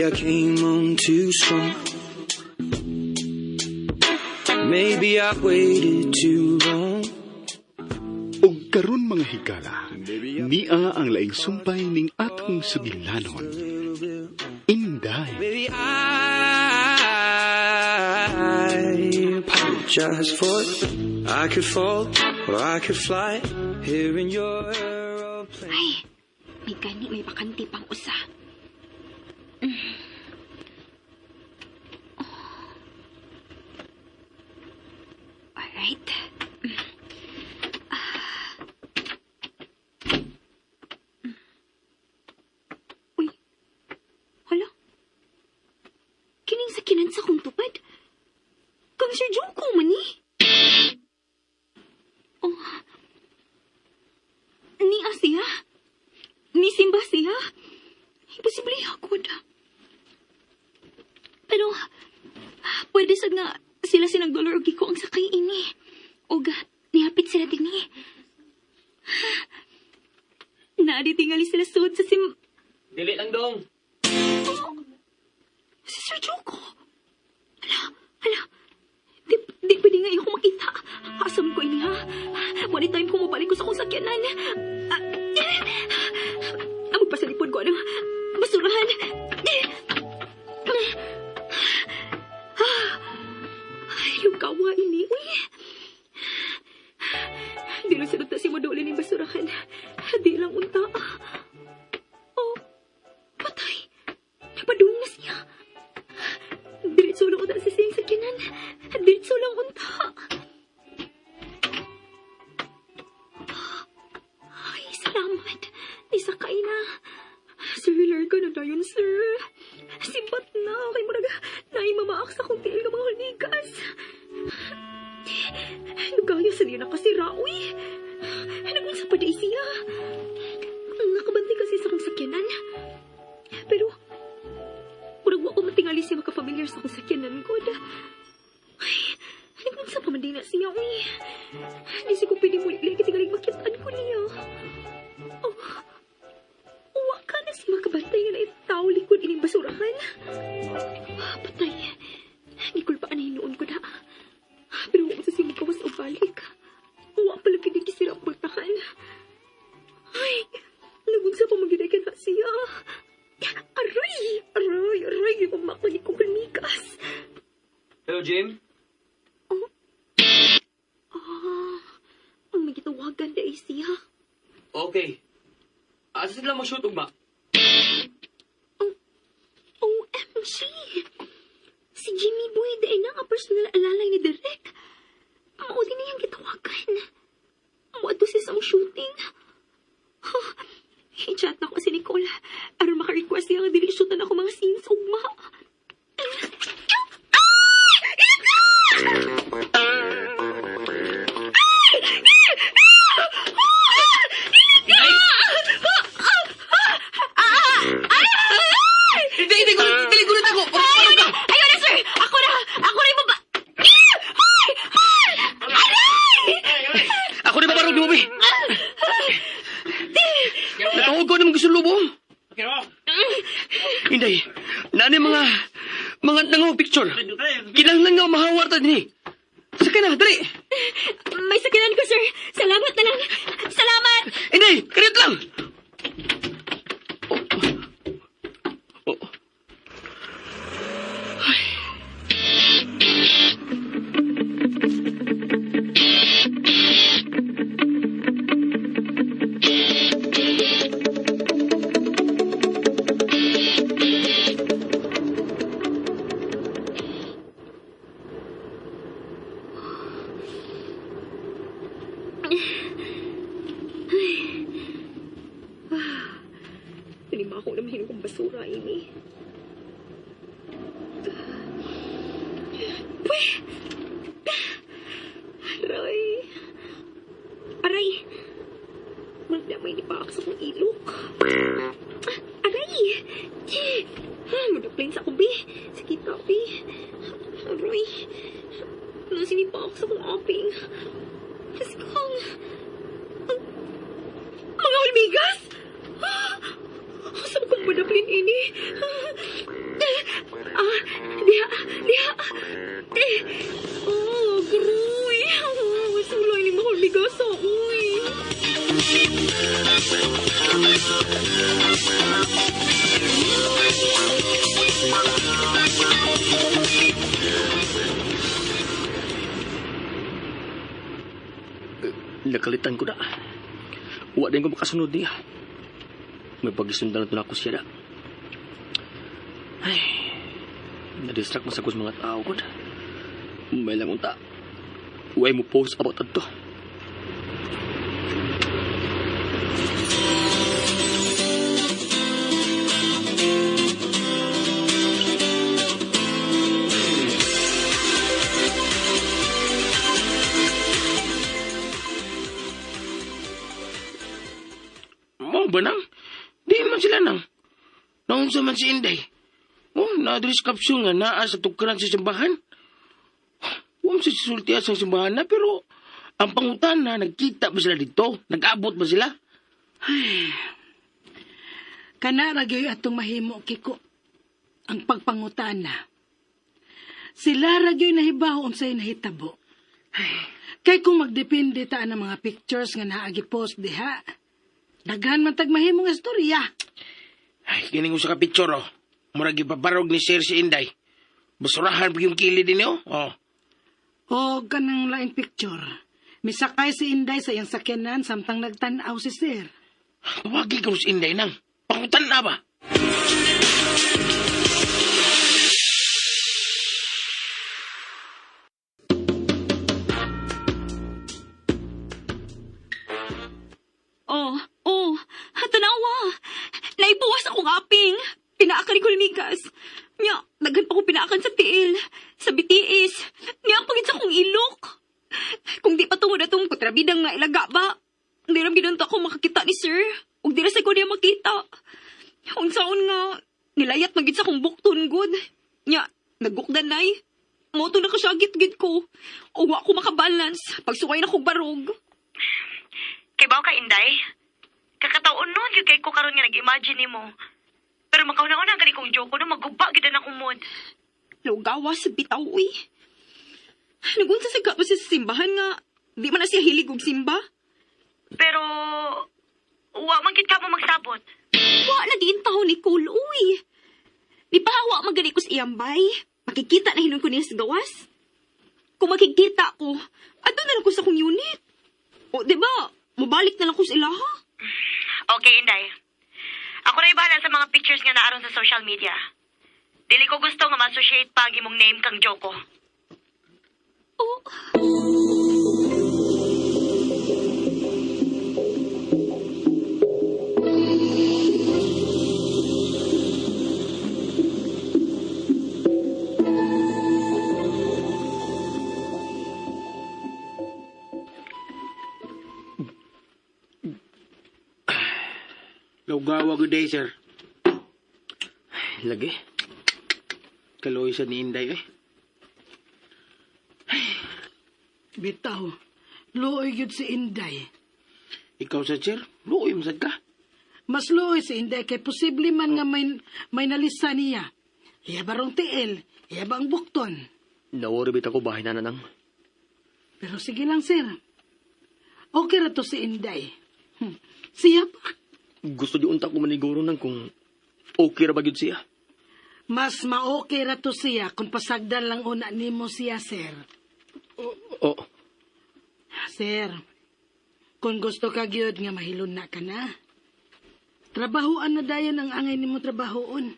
Maybe I came on too strong. Maybe I waited too long. Og karon mga higala, niya ang laing sumpay ning atong sugilanon. Inday. Maybe I apologize for it. I could fall or I could fly here in your aeroplane. Ay, may gani, may bakanti pang usa. Alright. Uy. Hala. Kining sakinan sa kong tupad. Kang Sir Jungko man ni. Oh. Ni Asia? Ni Simba siya? Imposible ako da. Pero, pwede sad nga sila sinagdolor og giko ang sakay ini. O nihapit sila din ni. Naadi tingali sila suod sa Dili lang dong. Oh, si Sir Joko. Hala. Di pwede nga ako makita. Asam ko ini ha. One time kung mabalik ko sa kong sakyanan. Magpasalipod ko ng basurahan. Yung kawa ini. Uy. Di lang sinunta si Madoli ng basurahan. Di lang unta. Oh, patay. Napadung na siya. Diretso lang unta sa siyang sakyanan. Diretso lang unta. Ay, salamat. Isakay na. Sir, larga na dayon, sir. Simbat na. Kay maraga, naimamaak sa kong tiil ka mga haligas. Nagaya sa niya na kasi raoy. Nagunsa pa day siya. Nakabantay kasi sa kong sakyanan. Pero, murag wa ko matingali siya makafamiliar sa kong sakyanan ko. Ay, nagunsa pa man din na siya, uy. Di si ko pwede muli kitingaling makitaan ko niya. Oh, uwa ka na si makabantay nga na itaw likod ining basurahan. Patay. Gikulpaan na hinuon ko na. Pero huwag sa siya magkawas o balik. Uwa pala kinikisira ang pagtakan. Ay, nagunsa pa magiday ka na siya. Aray! Mamakmagi kong kalmikas. Hello, Jim? Ang magitawagan na siya. Okay. Asa sila mo shoot ugma? OMG! Si Jimmy Boy dahil na ang personal alalay ni Derek. Maudi niyang gitawagan. Maado siya sa shooting. I-chat na ko si Nicole. Aron maka-request siya nga dili-shootan ako mga scenes ugma. Dili gulit ako! Ayun na, sir! Ako na yung baba! Ako na babarog ni Bobby! Natawag ko naman gusto lubong! Hindi. Nani mga nangawag picture. Kinahanglan nga mahawar ta din eh. Saka na, dali! May sakinan ko, sir. Salamat na lang. Salamat! Hindi, kanit lang! Lima ako na mahinog ang basura ini. Pweh! Aray! Magdamay ni Paak sa kong ilok. Aray! Madaplain sa kubi. Sige, kapi. Aray! Nasinipa ako sa kong aping. Kaskong! Mga ulmigas! Saan kong madaplain ini? Diha, diha. Groy. Sulay ni Mahal Bigasa, uy. Nakalitan ko na. Wa din ko makasunod niya. May pagisundan na ako siya na. Ay, na-distract masagos mga tao ko na. May lang unta. Huwag mo post about ito. Mau ba nang? Di man sila nang. Naunsa man si Inday. Oh, na-address kapsyon nga naa sa tukaran sa simbahan. Huwag sa sisultiya sa simbahan na, pero ang pangutan na, nagkita ba sila dito? Nag-abot ba sila? Kana ragyoy atong mahimo, Kiko. Ang pagpangutana. Sila ragyoy nahibaw unsay nahitabo. Kay kung magdepende ta ng mga pictures nga naagi post diha, daghan man tag mahimong istorya. Ay, kining usa ka picture, oh. Murag ipabarog ni Sir si Inday. Basurahan pa yung kilid din, oh. O kanang laing picture. Misakay si Inday sa iyang sakyanan samtang nagtanaw si Sir. Tawagi ka si Inday nang. Pangutan na ba? Tanawa. Naibuwas akong aping. Pinaakan ko limigas. Nya, daghan pa ko pinaakan sa tiil. Sa bitiis. Nya, pagit sa kong ilok. Kung di pa tungod atong kutrabidang nga ilaga ba? Di ram ginunta ko makakita ni Sir. Ug di ra sa ko niya makita. Unsaon nga, nilayat magit sa kong bukton good. Nya, nagukdan nay. Moto na kasyagit gid ko. O wa ko makabalance. Pagsukay na kong barog. Kay baw ka, Inday? Kakataon nun, yung kay ko karon nga nag-imagine ni mo. Pero makauna-una gani kong joke no, magguba gid na akong mood. Lugawa sa bitaw, uy. Nagunsa sa ka pa siya sa simbahan nga, di man na siya hilig og simba. Pero, wa man gid ka mo magsabot. Wa lagi intahon ni Cole, uy. Di pa hawa magani ko sa iyambay. Makikita na hinon ko niya sa gawas. Kung makikita ko, ato na lang ko sa kong unit. O, di ba, mabalik na lang ko sa ilaha. Okay, Inday. Ako na ibahala sa mga pictures nga naaron sa social media. Dili ko gusto nga ma-associate pa ang imong name kang Joko. Oh. Lugawa good day, sir. Lagi. Kaloy sa ni Inday, eh. Bitaw, luoy yun si Inday. Ikaw sa sir, luoy masad ka. Mas luoy si Inday kay posible man nga may nalisa niya. Iya barong tiil, iya bang bukton. Naworibit ako bahay na nanang. Pero sige lang, Sir. Okay ra to si Inday. Siya pa. Gusto di unta ko maniguro nang kung okay ra ba gyud siya. Mas ma-okay ra to siya kung pasagdan lang una nimo siya, Sir. Oh, Sir, kung gusto ka gyud nga mahilon na ka na, trabahoan na dayon ang angay nimo trabahoon.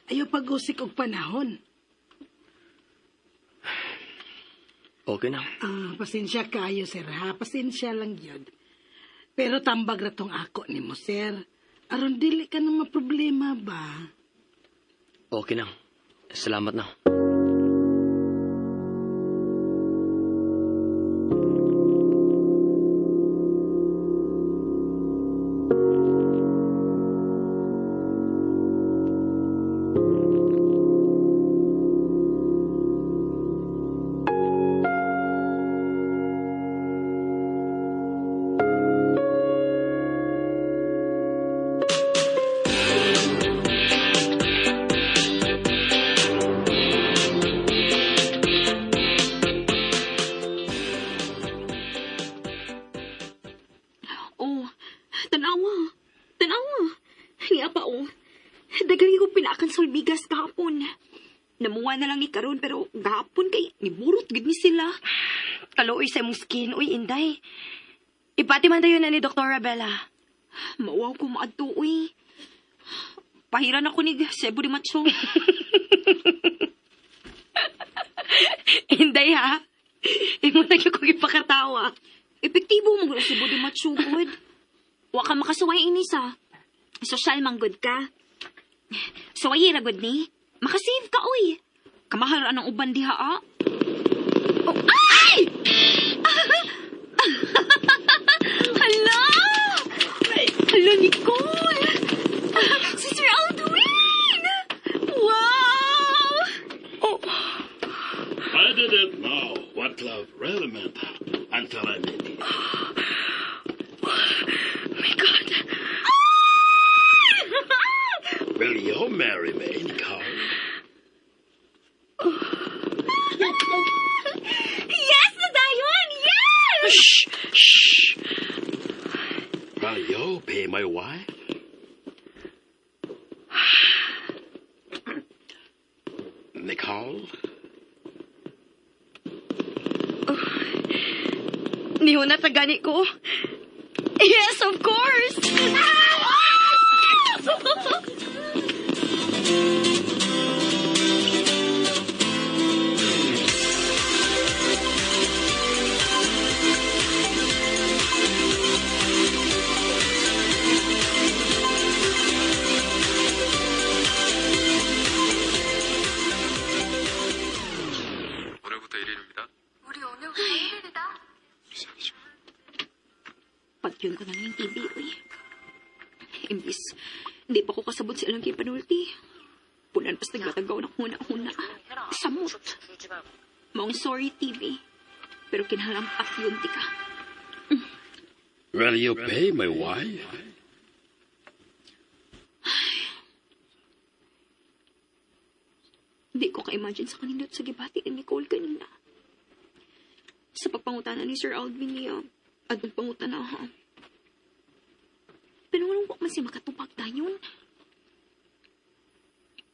Ayaw pag-usik og panahon. okay na. Pasensya kayo, Sir, ha? Pasensya lang yun. Pero tambag ra tong ako nimo, Sir. Aron dili ka na maproblema ba? Okay na. Salamat na. bigas kahapon. Namuha na lang ni karon pero gahapon kay niburot gid ni sila. Kaluoy sa imong skin. Uy, Inday. Ipati man tayo na ni Dr. Bella. Mauwaw ko maadto, uy. Pahiran ako ni Cebu de Macho. Inday, ha? Imo na ko ipakatawa. Epektibo mo sa Cebu de Macho, good. Wa ka makasuway inis, ha? Social man good ka. Suway ra good ni. Makasave ka, uy. Kamaharan ang uban diha, ah. Oh, ay! Hala! Hala, Nicole! Sister Aldwin! Wow! Oh. I didn't know what love really meant until I met you. My God. Will you marry me, Nicole? Yes, Nadayon! Yes! Shh! Shh! Will you be my wife? Nicole? Niho na tagani ko. Yes, of course. 오늘부터 1일입니다. 시작이죠. Pagyon ko na ng TV, uy. Imbis, hindi pa ko kasabot sa ilang kipanulti. Punan pas nagbatagaw na huna-huna. Samot. Maong sorry, TV. Pero kinhalampat yun, tika. Will you be my wife? Hindi ko ka-imagine sa kanindot sa gibati ni Nicole kanina. Sa pagpangutana ni Sir Alvin niya, at pagpangutana ha. Pero walang wak man siya makatupag tayon.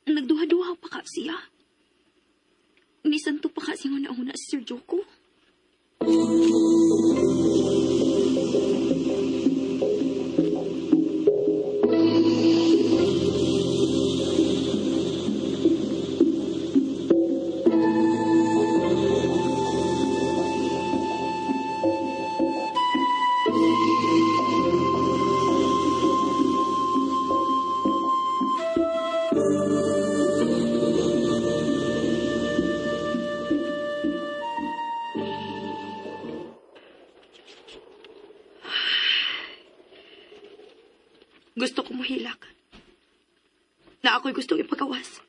Nagduha-duha pa ka siya. Nisanto pa ka siya una-una si Sir Joko. Gusto ko mahilak. Na ako'y gustong ipagawas.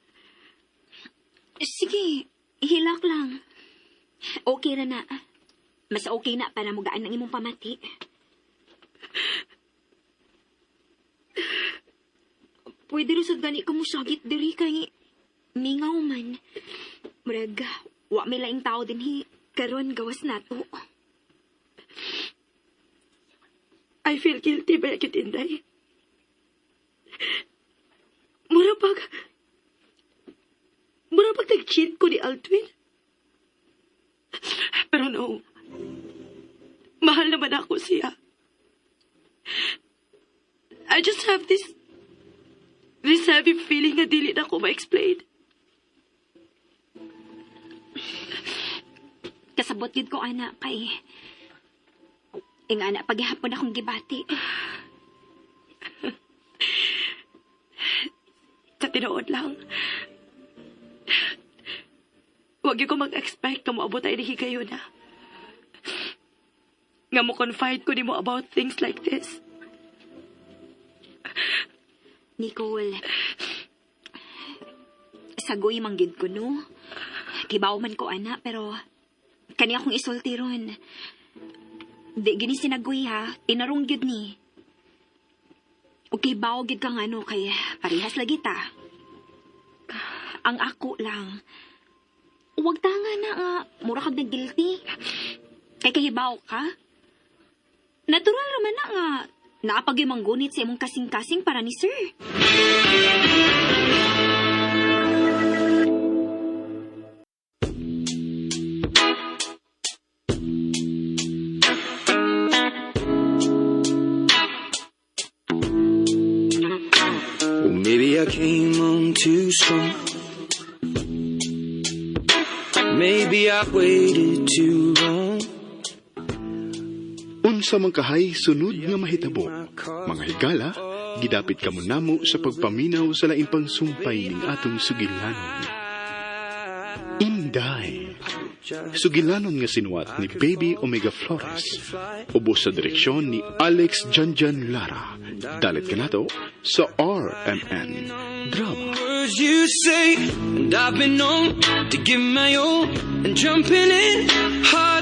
Sige, hilak lang. Okay ra na. Mas okay na para mugaan ng imong pamati. Pwede rin sa gani ka mo sagit diri kay mingaw man. Murag, wa may laing tao din hi. Karon gawas nato. I feel guilty ba yakit, Inday? Mura pag nag-cheat ko ni Aldwin. Pero no, mahal naman ako siya. I just have this heavy feeling na dili na ako ma-explain. Kasabot gid ko, anak, kay nga na paghihapon akong gibati. Sa tinuod lang. Huwag ko mag-expect na moabot tayo ni kayo na. Nga mo confide ko ni mo about things like this. Nicole, sagoy manggid ko, no? Kibaw man ko, ana, pero kani akong isulti ron. Di gini sinagoy, ha? Tinarong gyud ni. Okay, bawo gid kang ano, kay parehas lagi ta. Ang ako lang, huwag tanga na nga, mura kag nag-guilty. Kay kahibaw ka? Natural naman na nga, naapag yung manggunit sa imong kasing-kasing para ni sir. I came on too strong. Maybe I waited too long. Unsa man kahay sunod nga mahitabo, mga higala, gidapit kamo namo sa pagpaminaw sa laing pangsumpay ning atong sugilanon. Inday. Sugilanon nga sinuwat ni Baby Omega Flores. Ubos sa direksyon ni Alex Janjan Lara. Dalit ka nato sa RMN Drama. Words you say, and I've been known to give my all and jumping in hard.